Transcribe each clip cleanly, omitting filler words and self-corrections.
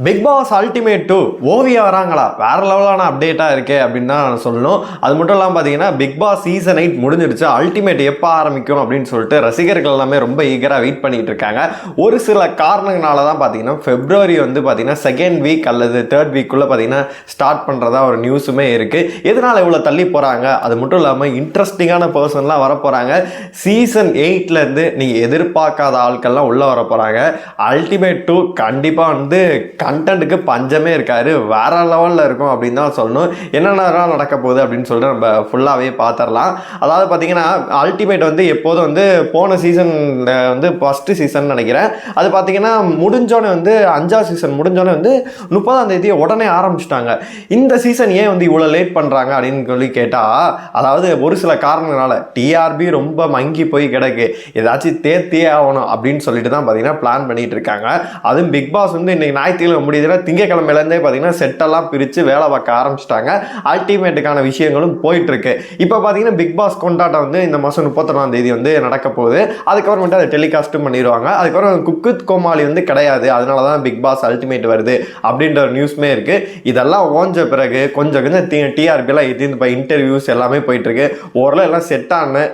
Big pass ultimate 2 Oviya வராங்களா, வேற லெவலான அப்டேட்டாக இருக்கே அப்படின்னு தான் சொல்லணும். அது மட்டும் இல்லாமல் பார்த்தீங்கன்னா பிக் பாஸ் சீசன் 8 முடிஞ்சிடுச்சு. அல்டிமேட் எப்போ ஆரம்பிக்கும் அப்படின்னு சொல்லிட்டு ரசிகர்கள் எல்லாமே ரொம்ப ஈகராக வெயிட் பண்ணிட்டு இருக்காங்க. ஒரு சில காரணங்களால தான் பார்த்தீங்கன்னா பிப்ரவரி வந்து பார்த்தீங்கன்னா செகண்ட் வீக் அல்லது தேர்ட் வீக்குள்ளே பார்த்தீங்கன்னா ஸ்டார்ட் பண்ணுறதா ஒரு நியூஸுமே இருக்குது. எதனால் இவ்வளோ தள்ளி போகிறாங்க, அது மட்டும் இல்லாமல் இன்ட்ரெஸ்டிங்கான பர்சன்லாம் வர போகிறாங்க. சீசன் 8லேருந்து நீங்கள் எதிர்பார்க்காத ஆட்கள்லாம் உள்ளே வர போகிறாங்க. அல்டிமேட் 2 கண்டிப்பாக வந்து கண்டென்ட்டுக்கு பஞ்சமே இருக்காரு, வேற லெவலில் இருக்கும் அப்படின்னு தான் சொல்லணும். என்னென்ன நடக்க போகுது அப்படின்னு சொல்லிட்டு நம்ம ஃபுல்லாகவே பார்த்துடலாம். அதாவது பார்த்தீங்கன்னா அல்டிமேட் வந்து எப்போதும் வந்து போன சீசன் வந்து ஃபஸ்ட்டு சீசன் நினைக்கிறேன், அது பார்த்தீங்கன்னா முடிஞ்சோடனே வந்து 5ஆவது சீசன் முடிஞ்சோடனே வந்து 30ஆம் தேதி உடனே ஆரம்பிச்சிட்டாங்க. இந்த சீசன் ஏன் வந்து இவ்வளோ லேட் பண்ணுறாங்க அப்படின்னு சொல்லி கேட்டால், அதாவது ஒரு சில காரணங்களால டிஆர்பி ரொம்ப மங்கி போய் கிடக்கு, ஏதாச்சும் தேர்த்தியே ஆகணும் அப்படின்னு சொல்லிட்டு தான் பார்த்தீங்கன்னா பிளான் பண்ணிட்டு இருக்காங்க. அதுவும் பிக் பாஸ் வந்து இன்னைக்கு ஞாயிற்றுக்கிழமை முடியுதுன்னா திங்கக்கிழமையிலேருந்தே பார்த்தீங்கன்னா செட்டெல்லாம் பிரித்து வேலை பார்க்க ஆரம்பிச்சிட்டாங்க. அல்டிமேட்டுக்கான விஷயங்களும் போயிட்டு இருக்கு. இப்போ பார்த்தீங்கன்னா பிக் பாஸ் கொண்டாட்டம் வந்து இந்த மாதம் 31ஆம் தேதி வந்து நடக்க போகுது. அதுக்கப்புறமேட்டு அதை டெலிகாஸ்ட்டும் பண்ணிடுவாங்க. அதுக்கப்புறம் குக் வித் கோமாளி வந்து கிடையாது, அதனால தான் பிக் பாஸ் அல்டிமேட் வருது அப்படின்ற ஒரு நியூஸ்மே இருக்கு. இதெல்லாம் ஓஞ்ச பிறகு கொஞ்சம் டிஆர்பிலாம் இப்போ இன்டர்வியூஸ் எல்லாமே போயிட்டு இருக்கு. ஓரளவு எல்லாம் செட் ஆன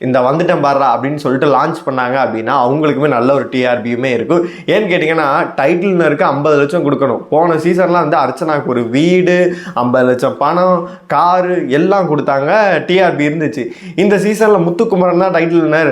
இந்த வந்துட்டேன் பாடுறா அப்படின்னு சொல்லிட்டு லான்ச் பண்ணாங்க அப்படின்னா அவங்களுக்குமே நல்ல ஒரு டிஆர்பியுமே இருக்கும். ஏன்னு கேட்டிங்கன்னா டைட்டில்னருக்கு 50 லட்சம் கொடுக்கணும். போன சீசன்லாம் வந்து அர்ச்சனாக்கு ஒரு வீடு, 50 லட்சம் பணம், காரு எல்லாம் கொடுத்தாங்க, டிஆர்பி இருந்துச்சு. இந்த சீசனில் முத்துக்குமரன் தான் டைட்டில்னர்,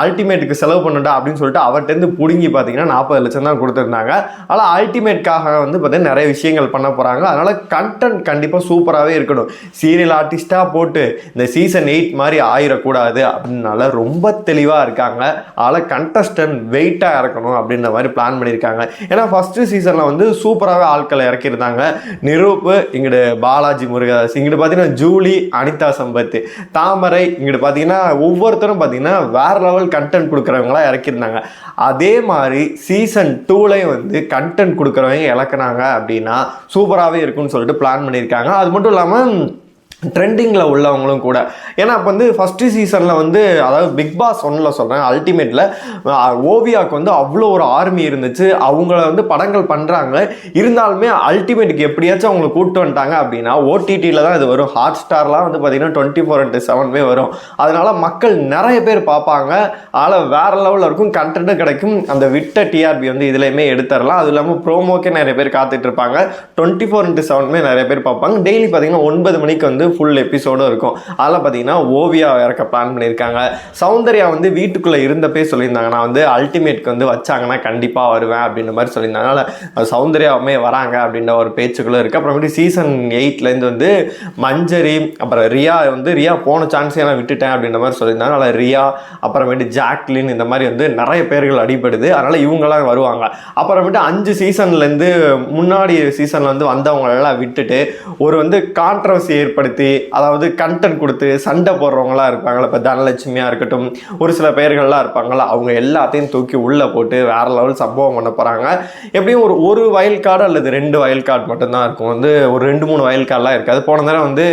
அல்டிமேட்டுக்கு செலவு பண்ணட்டா அப்படின்னு சொல்லிட்டு அவர்கிட்டருந்து பிடுங்கி பார்த்தீங்கன்னா 40 லட்சம் தான் கொடுத்துருந்தாங்க. ஆனால் அல்டிமேட்காக வந்து பார்த்தீங்கன்னா நிறைய விஷயங்கள் பண்ண போகிறாங்க. அதனால் கண்டென்ட் கண்டிப்பாக சூப்பராகவே இருக்கணும். சீரியல் ஆர்டிஸ்டாக போட்டு இந்த சீசன் 8 மாதிரி ஆயிடக்கூடாது அப்படின்னால ரொம்ப தெளிவாக இருக்காங்க. அதனால் கண்டஸ்டன்ட் வெயிட்டாக இறக்கணும் அப்படின்ற மாதிரி பிளான் பண்ணியிருக்காங்க. ஏன்னா ஃபஸ்ட்டு சீசனில் வந்து சூப்பராகவே ஆட்களை இறக்கியிருந்தாங்க. நிரூப்பு, இங்கிட்டு பாலாஜி முருகதாஸ், இங்கிட்டு பார்த்தீங்கன்னா ஜூலி, அனிதா சம்பத், தாமரை, இங்கிட்டு பார்த்தீங்கன்னா ஒவ்வொருத்தரும் பார்த்தீங்கன்னா வேற லெவல் கண்டென்ட் கொடுக்குறவங்களா இறக்கியிருந்தாங்க. அதே மாதிரி சீசன் 2லையும் வந்து கண்டென்ட் கொடுக்குறவங்க இறக்குனாங்க அப்படின்னா சூப்பராகவே இருக்குன்னு சொல்லிட்டு பிளான் பண்ணியிருக்காங்க. அது மட்டும் இல்லாமல் ட்ரெண்டிங்கில் உள்ளவங்களும் கூட. ஏன்னா இப்போ வந்து ஃபஸ்ட்டு சீசனில் வந்து, அதாவது பிக் பாஸ் 1ல் சொல்கிறேன், அல்டிமேட்டில் ஓவியாவுக்கு வந்து அவ்வளோ ஒரு ஆர்மி இருந்துச்சு. அவங்கள வந்து படங்கள் பண்ணுறாங்க. இருந்தாலுமே அல்டிமேட்டுக்கு எப்படியாச்சும் அவங்களை கூப்பிட்டு வந்துட்டாங்க அப்படின்னா ஓடிடியில் தான் இது வரும். ஹாட் ஸ்டார்லாம் வந்து பார்த்திங்கன்னா 24/7 வரும். அதனால் மக்கள் நிறைய பேர் பார்ப்பாங்க. அதனால் வேறு லெவலில் இருக்கும், கண்டென்ட்டும் கிடைக்கும். அந்த விட்ட டிஆர்பி வந்து இதுலேயுமே எடுத்துடலாம். அது இல்லாமல் ப்ரோமோக்கே நிறைய பேர் காத்துட்டு இருப்பாங்க. 24/7 நிறைய பேர் பார்ப்பாங்க. டெய்லி பார்த்திங்கன்னா 9 மணிக்கு வந்து ஃபுல் எபிசோடும் இருக்கும். அதில் பார்த்தீங்கன்னா ஓவியா இறக்க பிளான் பண்ணியிருக்காங்க. சௌந்தர்யா வந்து வீட்டுக்குள்ளே இருந்தப்பே சொல்லியிருந்தாங்க, நான் வந்து அல்டிமேட்க்கு வந்து வச்சாங்கன்னா கண்டிப்பாக வருவேன் அப்படின்ற மாதிரி சொல்லியிருந்தாங்க. அதனால் சௌந்தர்யாவுமே வராங்க அப்படின்ற ஒரு பேச்சுக்குள்ளே இருக்குது. அப்புறமேட்டு சீசன் 8லேருந்து வந்து மஞ்சரி, அப்புறம் ரியா போன சான்ஸே நான் விட்டுட்டேன் அப்படின்ற மாதிரி சொல்லியிருந்தாங்க. அதனால் ரியா, அப்புறமேட்டு ஜாக்லின், இந்த மாதிரி வந்து நிறைய பேர்கள் அடிபடுது. அதனால் இவங்கெல்லாம் வருவாங்க. அப்புறமேட்டு 5 சீசன்லேருந்து முன்னாடி சீசனில் வந்து வந்தவங்களெல்லாம் விட்டுட்டு ஒரு வந்து கான்ட்ரவர்சி ஏற்படுத்தி, அதாவது கண்டென்ட் கொடுத்து சண்டை போடுறவங்களா இருப்பாங்களா, இப்போ தனலட்சுமியாக இருக்கட்டும், ஒரு சில பேர்கள்லாம் இருப்பாங்களா, அவங்க எல்லாத்தையும் தூக்கி உள்ளே போட்டு வேற லெவல் சம்பவம் பண்ண போகிறாங்க. எப்படியும் ஒரு வயல் கார்டு அல்லது 2 வயல் கார்டு மட்டும்தான் இருக்கும். வந்து ஒரு 2-3 வயல் கார்டெலாம் இருக்காது. போன தடவை வந்து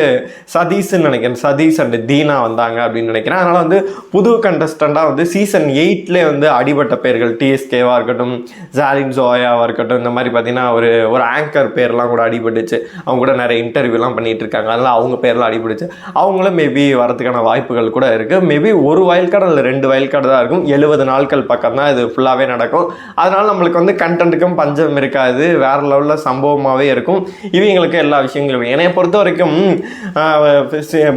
சதீஷ்ன்னு நினைக்கிறேன், சதீஷ் அண்ட் தீனா வந்தாங்க அப்படின்னு நினைக்கிறேன். அதனால் வந்து புது கண்டஸ்டண்டாக வந்து சீசன் 8லே வந்து அடிபட்ட பேர்கள், டிஎஸ்கேவாக இருக்கட்டும், ஜாலின் ஜோயாவாக இருக்கட்டும், இந்த மாதிரி பார்த்தீங்கன்னா ஒரு ஆங்கர் பேர்லாம் கூட அடிபட்டுச்சு. அவங்க கூட நிறைய இன்டர்வியூலாம் பண்ணிட்டு இருக்காங்க. அதனால் அவங்க பேரில் அடிபிடிச்சு அவங்களும் மேபி வரதுக்கான வாய்ப்புகள் கூட இருக்குது. மேபி ஒரு வயல் கார்டு இல்லை 2 வயல் கார்டு தான் இருக்கும். 70 நாட்கள் பக்கம் தான் இது ஃபுல்லாகவே நடக்கும். அதனால் நம்மளுக்கு வந்து கண்டென்ட்டுக்கும் பஞ்சம் இருக்காது, வேறு லெவலில் சம்பவமாகவே இருக்கும். இவங்களுக்கு எல்லா விஷயங்களும் என்னை பொறுத்த வரைக்கும்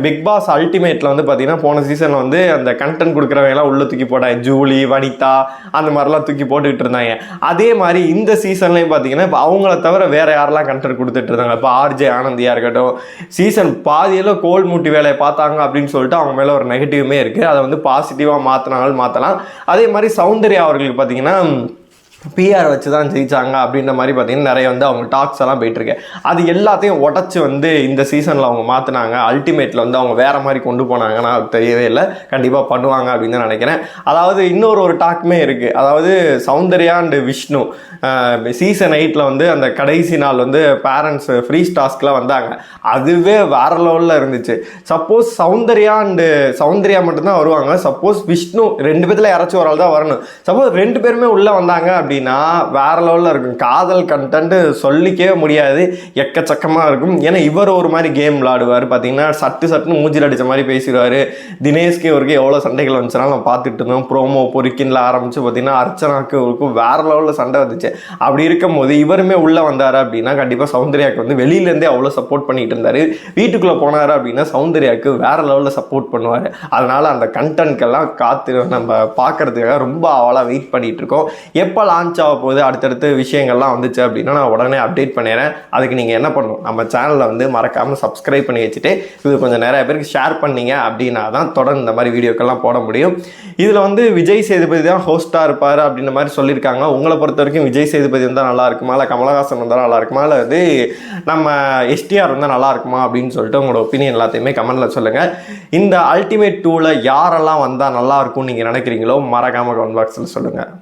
பிக் பாஸ் அல்டிமேட்டில் வந்து பார்த்தீங்கன்னா போன சீசனில் வந்து அந்த கண்டென்ட் கொடுக்குறவங்கலாம் உள்ள தூக்கி போட்டாங்க. ஜூலி, வனிதா, அந்த மாதிரிலாம் தூக்கி போட்டுக்கிட்டு இருந்தாங்க. அதே மாதிரி இந்த சீசன்லேயும் பார்த்தீங்கன்னா இப்போ அவங்கள தவிர வேறு யாரெல்லாம் கண்டென்ட் கொடுத்துட்டு இருந்தாங்க. இப்போ ஆர்ஜே ஆனந்தியாக இருக்கட்டும், சீசன் பாதியில் கோல் மூட்டி வேலையை பார்த்தாங்க அப்படின்னு சொல்லிட்டு அவங்க மேலே ஒரு நெகட்டிவுமே இருக்குது. அதை வந்து பாசிட்டிவாக மாற்றலாம். அதே மாதிரி சௌந்தர்யா அவர்களுக்கு பார்த்தீங்கன்னா பிஆர் வச்சு தான் ஜெயிச்சாங்க அப்படின்ற மாதிரி பார்த்தீங்கன்னா நிறைய வந்து அவங்க டாக்ஸ் எல்லாம் போயிட்டுருக்கு. அது எல்லாத்தையும் உடச்சி வந்து இந்த சீசனில் அவங்க மாற்றினாங்க. அல்டிமேட்டில் வந்து அவங்க வேறு மாதிரி கொண்டு போனாங்கன்னா தெரியவே இல்லை. கண்டிப்பாக பண்ணுவாங்க அப்படின்னு தான் நினைக்கிறேன். அதாவது இன்னொரு டாக்குமே இருக்குது. அதாவது சௌந்தர்யா அண்டு விஷ்ணு சீசன் 8ல் வந்து அந்த கடைசி நாள் வந்து பேரண்ட்ஸ் ஃப்ரீ டாஸ்க்லாம் வந்தாங்க. அதுவே வேறு லெவலில் இருந்துச்சு. சப்போஸ் சௌந்தர்யா மட்டும்தான் வருவாங்க. சப்போஸ் விஷ்ணு 2 பேர்த்தில் யாராச்சும் ஒரு ஆள் தான் வரணும். சப்போஸ் 2 பேருமே உள்ளே வந்தாங்க அப்படின்னா வேற லெவலில் இருக்கும். காதல் கண்டென்ட் சொல்லிக்கவே முடியாது, எக்கச்சக்கமாக இருக்கும். ஏன்னா இவர் ஒரு மாதிரி கேம் விளாடுவார் பார்த்தீங்கன்னா, சட்டுன்னு மூஞ்சில் அடித்த மாதிரி பேசிடுவார். தினேஷ்க்கு இவருக்கு எவ்வளோ சண்டைகள் வந்துச்சுனாலும் நம்ம பார்த்துட்டு இருந்தோம். ப்ரோமோ பொறுக்கின்ல ஆரம்பித்து பார்த்தீங்கன்னா அர்ச்சனாக்கு இவருக்கும் வேற லெவலில் சண்டை வந்துச்சு. அப்படி இருக்கும்போது இவருமே உள்ளே வந்தார் அப்படின்னா கண்டிப்பாக சௌந்தர்யாவுக்கு வந்து வெளியிலேருந்தே அவ்வளோ சப்போர்ட் பண்ணிட்டு இருந்தார். வீட்டுக்குள்ளே போனார் அப்படின்னா சௌந்தர்யாவுக்கு வேற லெவலில் சப்போர்ட் பண்ணுவார். அதனால அந்த கண்டென்ட்கெல்லாம் காத்து நம்ம பார்க்கறதுக்காக ரொம்ப அவளாக வெயிட் பண்ணிட்டு இருக்கோம். எப்போ லான்ச் ஆக போகுது, அடுத்தடுத்து விஷயங்கள்லாம் வந்துச்சு அப்படின்னா நான் உடனே அப்டேட் பண்ணிடுறேன். அதுக்கு நீங்கள் என்ன பண்ணணும், நம்ம சேனலில் வந்து மறக்காமல் சப்ஸ்கிரைப் பண்ணி வச்சுட்டு இது கொஞ்சம் நிறைய பேருக்கு ஷேர் பண்ணீங்க அப்படின்னா தான் தொடர்ந்து இந்த மாதிரி வீடியோக்கெல்லாம் போட முடியும். இதில் வந்து விஜய் சேதுபதி தான் ஹோஸ்ட்டாக இருப்பார் அப்படின்ற மாதிரி சொல்லியிருக்காங்க. உங்களை பொறுத்த வரைக்கும் விஜய் சேதுபதி வந்தால் நல்லா இருக்குமா, இல்லை கமலஹாசன் வந்தால் நல்லா இருக்குமா, இல்லை வந்து நம்ம எஸ்டிஆர் வந்தால் நல்லா இருக்குமா அப்படின்னு சொல்லிட்டு உங்களோட ஒப்பீனியன் எல்லாத்தையுமே கமெண்ட்டில் சொல்லுங்கள். இந்த அல்டிமேட் 2ல் யாரெல்லாம் வந்தால் நல்லா இருக்கும்னு நீங்கள் நினைக்கிறீங்களோ மறக்காமல் கமெண்ட் பாக்ஸில் சொல்லுங்கள்.